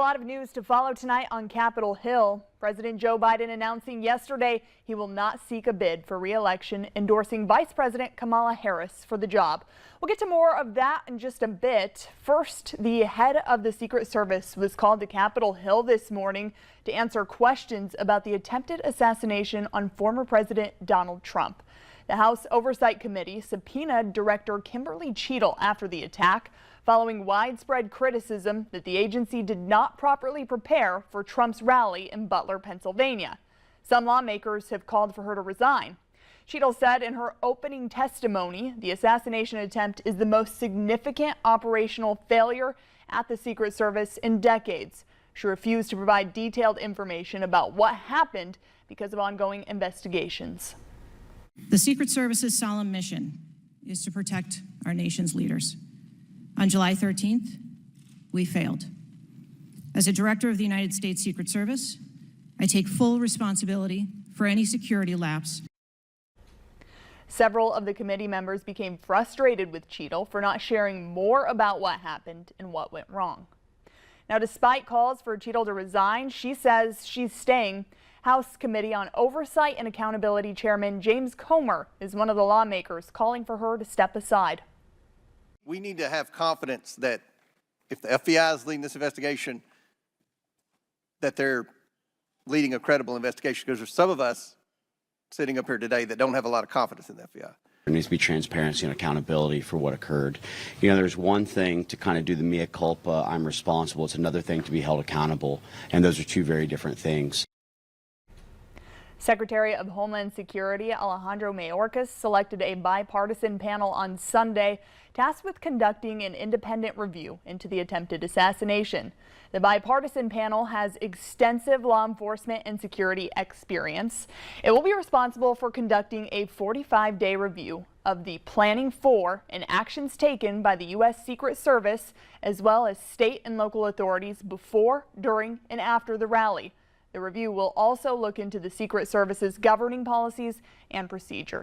A lot of news to follow tonight on Capitol Hill. President Joe Biden announcing yesterday he will not seek a bid for re-election, endorsing Vice President Kamala Harris for the job. We'll get to more of that in just a bit. First, the head of the Secret Service was called to Capitol Hill this morning to answer questions about the attempted assassination on former President Donald Trump. The House Oversight Committee subpoenaed Director Kimberly Cheadle after the attack, following widespread criticism that the agency did not properly prepare for Trump's rally in Butler, Pennsylvania. Some lawmakers have called for her to resign. Cheadle said in her opening testimony the assassination attempt is the most significant operational failure at the Secret Service in decades. She refused to provide detailed information about what happened because of ongoing investigations. The Secret Service's solemn mission is to protect our nation's leaders. On July 13th, we failed. As a director of the United States Secret Service, I take full responsibility for any security lapse. Several of the committee members became frustrated with Cheadle for not sharing more about what happened and what went wrong. Now, despite calls for Cheadle to resign, she says she's staying. House Committee on Oversight and Accountability Chairman James Comer is one of the lawmakers calling for her to step aside. We need to have confidence that if the FBI is leading this investigation, that they're leading a credible investigation, because there's some of us sitting up here today that don't have a lot of confidence in the FBI. There needs to be transparency and accountability for what occurred. You know, there's one thing to kind of do the mea culpa, I'm responsible. It's another thing to be held accountable, and those are two very different things. Secretary of Homeland Security Alejandro Mayorkas selected a bipartisan panel on Sunday tasked with conducting an independent review into the attempted assassination. The bipartisan panel has extensive law enforcement and security experience. It will be responsible for conducting a 45-day review of the planning for and actions taken by the U.S. Secret Service, as well as state and local authorities before, during, and after the rally. The review will also look into the Secret Service's governing policies and procedures.